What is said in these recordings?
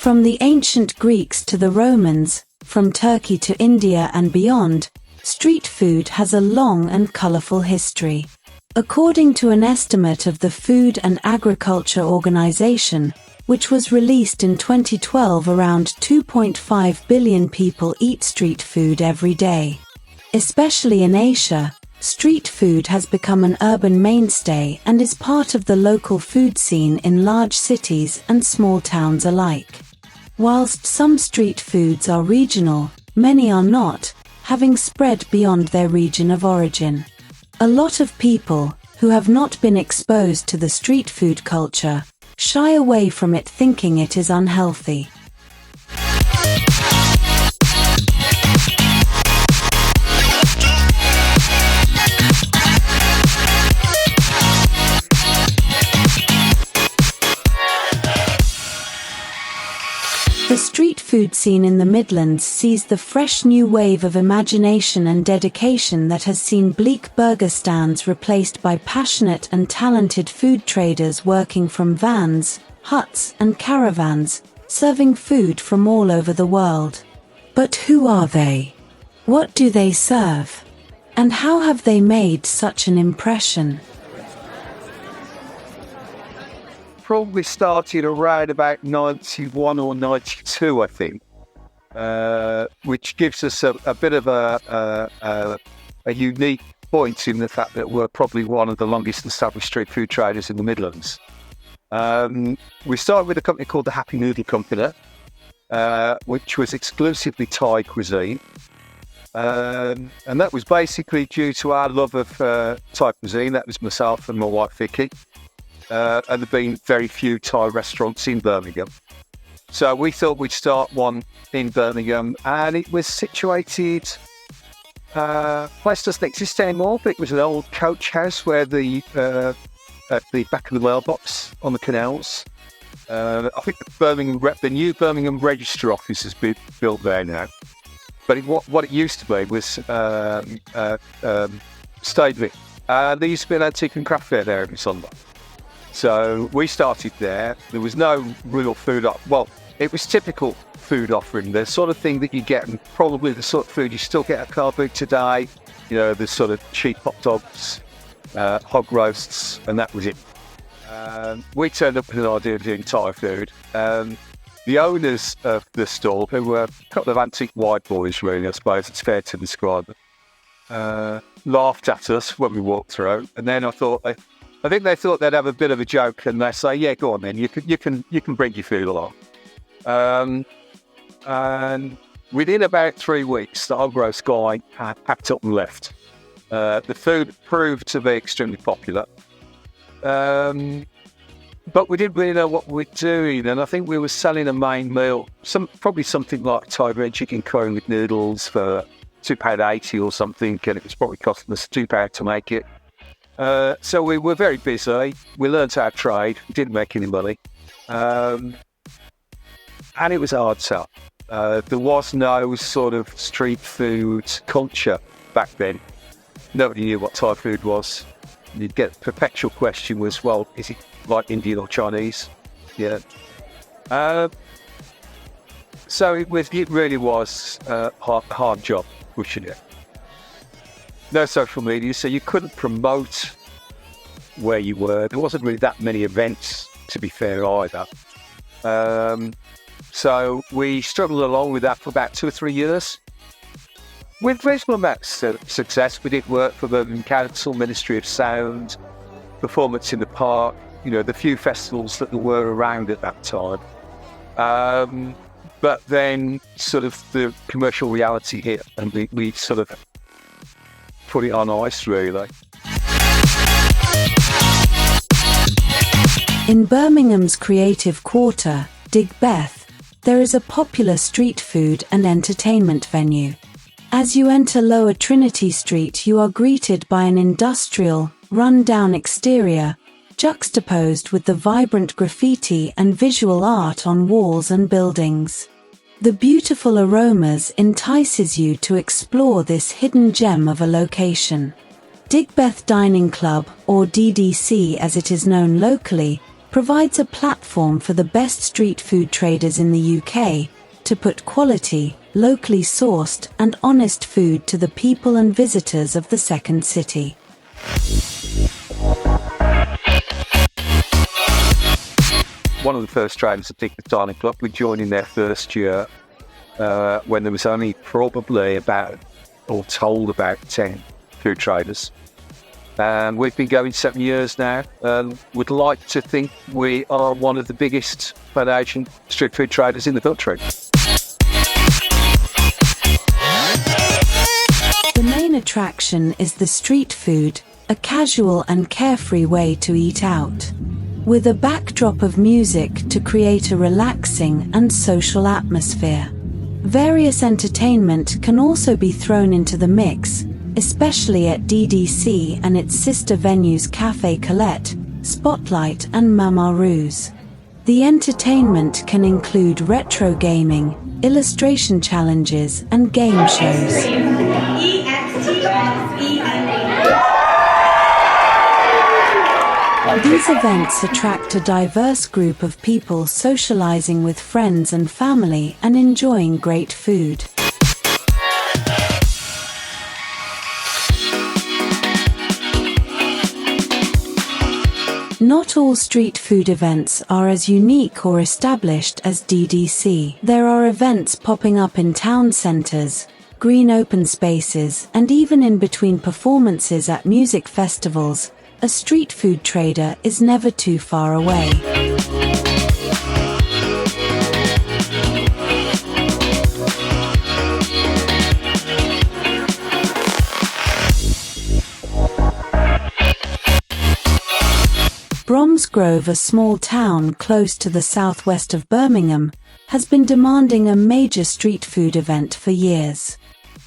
From the ancient Greeks to the Romans, from Turkey to India and beyond, street food has a long and colorful history. According to an estimate of the Food and Agriculture Organization, which was released in 2012, around 2.5 billion people eat street food every day. Especially in Asia, street food has become an urban mainstay and is part of the local food scene in large cities and small towns alike. Whilst some street foods are regional, many are not, having spread beyond their region of origin. A lot of people, who have not been exposed to the street food culture, shy away from it thinking it is unhealthy. The street food scene in the Midlands sees the fresh new wave of imagination and dedication that has seen bleak burger stands replaced by passionate and talented food traders working from vans, huts and caravans, serving food from all over the world. But who are they? What do they serve? And how have they made such an impression? Probably started around about 91 or 92, I think, which gives us a bit of a unique point in the fact that we're probably one of the longest established street food traders in the Midlands. We started with a company called the Happy Noodle Company, which was exclusively Thai cuisine. And that was basically due to our love of Thai cuisine. That was myself and my wife Vicky. And there have been very few Thai restaurants in Birmingham. So we thought we'd start one in Birmingham, and it was situated, place doesn't exist anymore, but it was an old coach house where at the back of the mailbox on the canals. I think the new Birmingham Register office has been built there now. But what it used to be was Staveley. There used to be an antique and craft fair there every Sunday. So we started there. There was no real food well, it was typical food offering, the sort of thing that you get, and probably the sort of food you still get at car boot today. You know, the sort of cheap hot dogs, hog roasts, and that was it. We turned up with an idea of doing Thai food. The owners of the stall, who were a couple of antique white boys, really, I suppose it's fair to describe them, laughed at us when we walked through, and then I think they thought they'd have a bit of a joke, and they say, "Yeah, go on then. You can bring your food along." And within about 3 weeks, the hog roast guy had packed up and left. The food proved to be extremely popular, but we didn't really know what we were doing. And I think we were selling a main meal, probably something like Thai red chicken curry with noodles for £2.80 or something, and it was probably costing us £2 to make it. So we were very busy. We learnt our trade. We didn't make any money. And it was a hard sell. There was no sort of street food culture back then. Nobody knew what Thai food was. You'd get the perpetual question was, well, is it like Indian or Chinese? Yeah. So it really was a hard job pushing it. No social media, so you couldn't promote where you were. There wasn't really that many events, to be fair, either. So we struggled along with that for about 2 or 3 years. With reasonable amounts of success. We did work for Birmingham Council, Ministry of Sound, Performance in the Park, you know, the few festivals that there were around at that time. But then sort of the commercial reality hit, and we sort of put it on ice, really. In Birmingham's creative quarter, Digbeth, there is a popular street food and entertainment venue. As you enter Lower Trinity Street, you are greeted by an industrial, run-down exterior, juxtaposed with the vibrant graffiti and visual art on walls and buildings. The beautiful aromas entices you to explore this hidden gem of a location. Digbeth Dining Club, or DDC as it is known locally, provides a platform for the best street food traders in the UK to put quality, locally sourced and honest food to the people and visitors of the second city. One of the first traders at Digbeth Dining Club, we joined in their first year when there was only probably about 10 food traders. And we've been going 7 years now, and would like to think we are one of the biggest Asian street food traders in the country. The main attraction is the street food, a casual and carefree way to eat out, with a backdrop of music to create a relaxing and social atmosphere. Various entertainment can also be thrown into the mix, especially at DDC and its sister venues Café Colette, Spotlight and Mama Rouge. The entertainment can include retro gaming, illustration challenges and game shows. These events attract a diverse group of people socializing with friends and family and enjoying great food. Not all street food events are as unique or established as DDC. There are events popping up in town centres, green open spaces, and even in between performances at music festivals. A street food trader is never too far away. Bromsgrove, a small town close to the southwest of Birmingham, has been demanding a major street food event for years.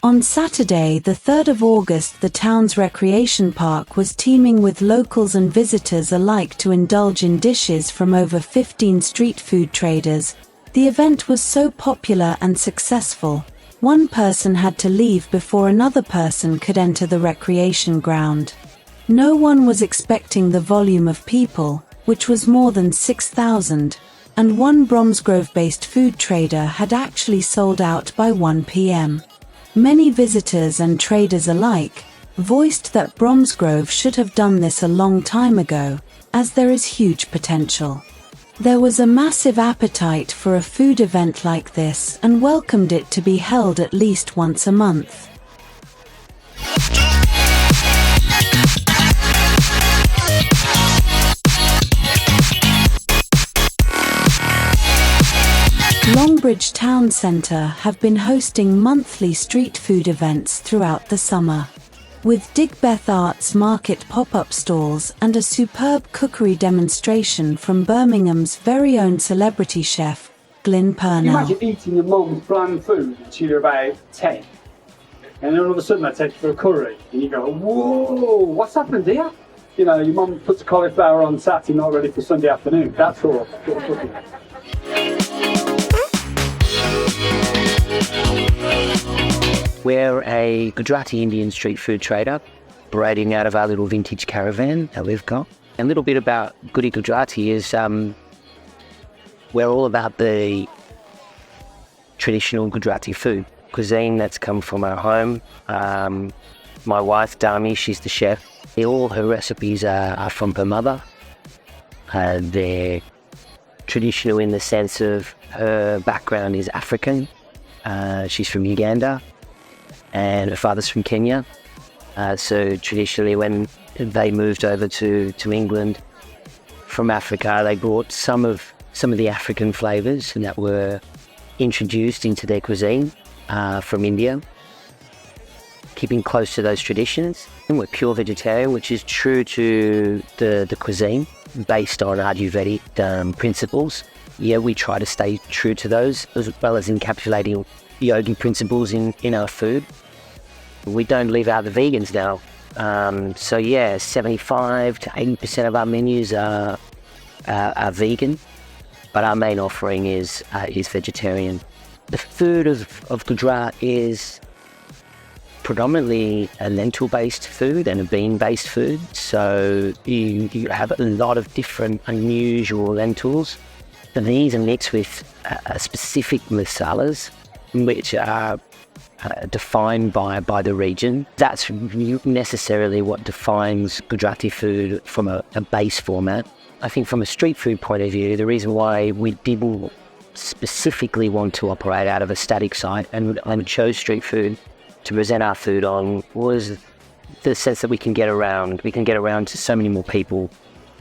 On Saturday, the 3rd of August, the town's recreation park was teeming with locals and visitors alike to indulge in dishes from over 15 street food traders. The event was so popular and successful, one person had to leave before another person could enter the recreation ground. No one was expecting the volume of people, which was more than 6,000, and one Bromsgrove-based food trader had actually sold out by 1 p.m. Many visitors and traders alike voiced that Bromsgrove should have done this a long time ago, as there is huge potential. There was a massive appetite for a food event like this and welcomed it to be held at least once a month. Longbridge Town Centre have been hosting monthly street food events throughout the summer, with Digbeth Arts Market pop-up stalls and a superb cookery demonstration from Birmingham's very own celebrity chef, Glyn Purnell. You imagine eating your mum's bland food until you're about 10, and then all of a sudden they take you for a curry, and you go, whoa, what's happened here? You know, your mum puts cauliflower on Saturday, not ready for Sunday afternoon. That's all. We're a Gujarati Indian street food trader operating out of our little vintage caravan that we've got. And a little bit about Goody Gujarati is we're all about the traditional Gujarati food cuisine that's come from our home. My wife, Dami, she's the chef. All her recipes are from her mother. They're traditional in the sense of her background is African. She's from Uganda and her father's from Kenya. So traditionally when they moved over to England from Africa, they brought some of some of the African flavours that were introduced into their cuisine from India, keeping close to those traditions. And we're pure vegetarian, which is true to the cuisine, based on Ayurvedic principles. Yeah, we try to stay true to those, as well as encapsulating yogi principles in our food. We don't leave out the vegans now. So yeah, 75 to 80% of our menus are vegan, but our main offering is vegetarian. The food of Gujarat is predominantly a lentil-based food and a bean-based food. So you have a lot of different unusual lentils. And these are mixed with specific masalas, which are defined by the region. That's necessarily what defines Gujarati food from a base format. I think from a street food point of view, the reason why we didn't specifically want to operate out of a static site and chose street food to present our food on was the sense that we can get around. We can get around to so many more people,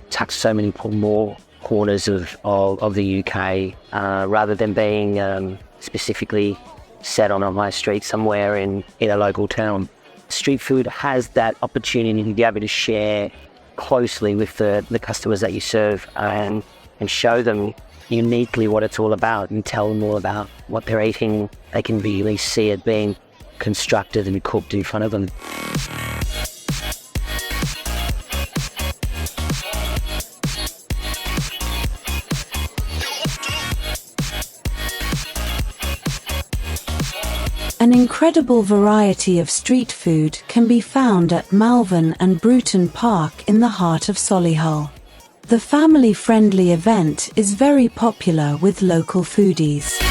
touch so many more corners of the UK, rather than being specifically set on a high street somewhere in a local town. Street food has that opportunity to be able to share closely with the customers that you serve and show them uniquely what it's all about and tell them all about what they're eating. They can really see it being constructed and cooked in front of them. An incredible variety of street food can be found at Malvern and Bruton Park in the heart of Solihull. The family-friendly event is very popular with local foodies.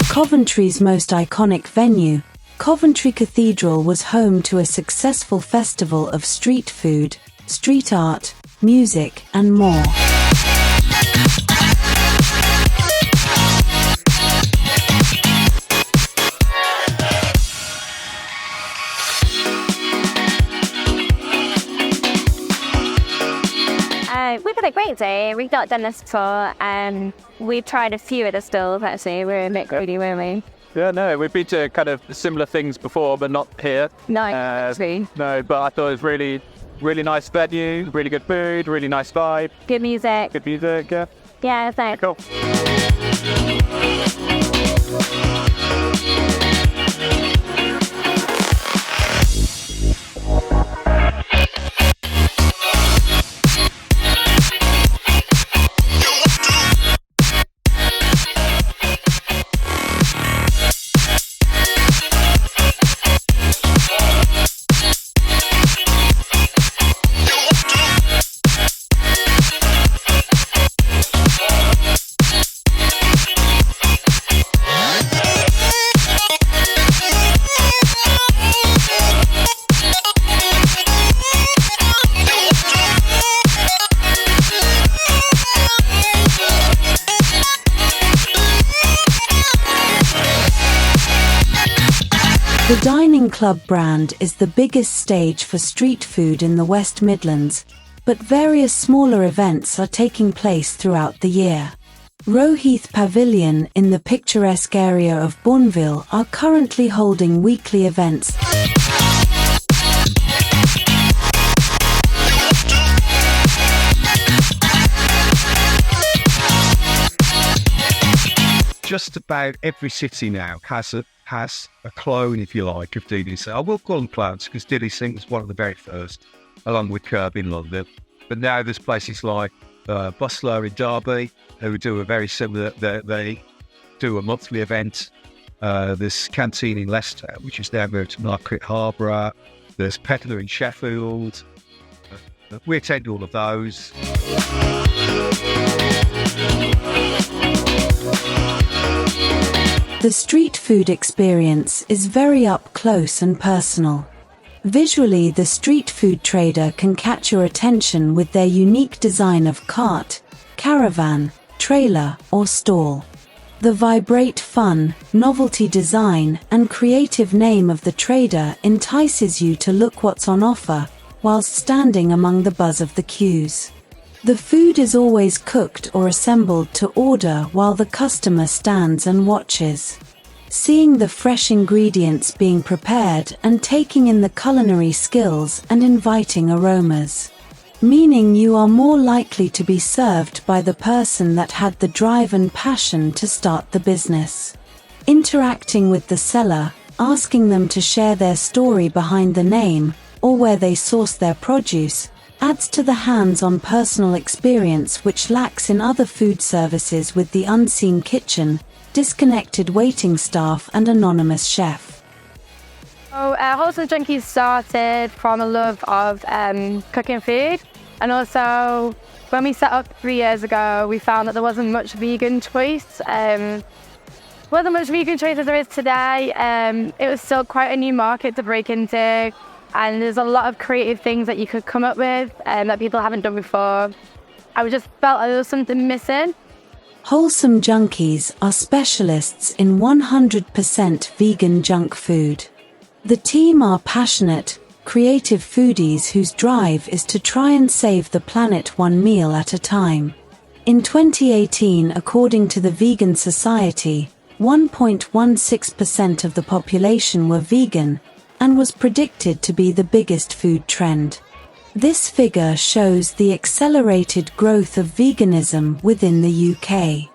Coventry's most iconic venue, Coventry Cathedral, was home to a successful festival of street food, street art, music, and more. We've had a great day. We've not done this before. We've tried a few of the stalls, actually. We're a bit greedy, weren't we? Yeah, no, we've been to kind of similar things before, but not here. No, actually. No, but I thought it was really nice venue, really good food, really nice vibe. Good music. Good music, yeah. Yeah, thanks. Cool. The Dining Club brand is the biggest stage for street food in the West Midlands, but various smaller events are taking place throughout the year. Roheath Pavilion in the picturesque area of Bourneville are currently holding weekly events. Just about every city now has a clone, if you like, of DDC. I will call them clones because DDC was one of the very first, along with Curb in London. But now there's places like Bustler in Derby who do a very similar. They do a monthly event. There's Canteen in Leicester, which is now moved to Market Harbour. There's Peddler in Sheffield. We attend all of those. The street food experience is very up close and personal. Visually, the street food trader can catch your attention with their unique design of cart, caravan, trailer, or stall. The vibrate fun, novelty design, and creative name of the trader entices you to look what's on offer, whilst standing among the buzz of the queues. The food is always cooked or assembled to order while the customer stands and watches. Seeing the fresh ingredients being prepared and taking in the culinary skills and inviting aromas. Meaning you are more likely to be served by the person that had the drive and passion to start the business. Interacting with the seller, asking them to share their story behind the name, or where they source their produce, adds to the hands-on personal experience which lacks in other food services with the unseen kitchen, disconnected waiting staff and anonymous chef. So, Wholesome Junkies started from a love of cooking food, and also when we set up 3 years ago, we found that there wasn't much vegan choice. Wasn't much vegan choice as there is today. It was still quite a new market to break into, and there's a lot of creative things that you could come up with that people haven't done before. I just felt like there was something missing. Wholesome Junkies are specialists in 100% vegan junk food. The team are passionate, creative foodies whose drive is to try and save the planet one meal at a time. In 2018, according to the Vegan Society, 1.16% of the population were vegan, and was predicted to be the biggest food trend. This figure shows the accelerated growth of veganism within the UK.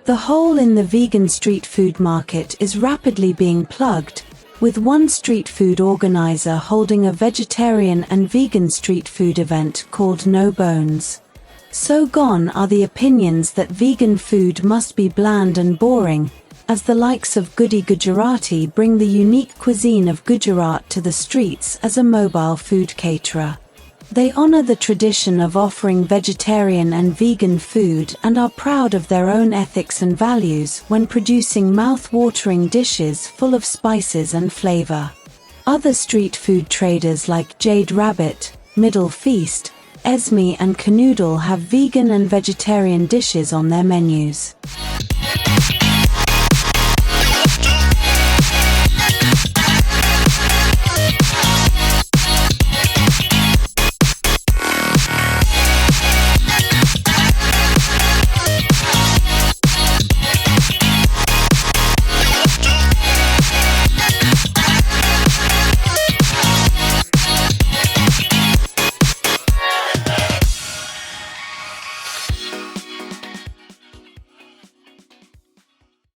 The hole in the vegan street food market is rapidly being plugged, with one street food organizer holding a vegetarian and vegan street food event called No Bones. So gone are the opinions that vegan food must be bland and boring, as the likes of Goody Gujarati bring the unique cuisine of Gujarat to the streets as a mobile food caterer. They honor the tradition of offering vegetarian and vegan food and are proud of their own ethics and values when producing mouth-watering dishes full of spices and flavor. Other street food traders like Jade Rabbit, Middle Feast, Esme and Canoodle have vegan and vegetarian dishes on their menus.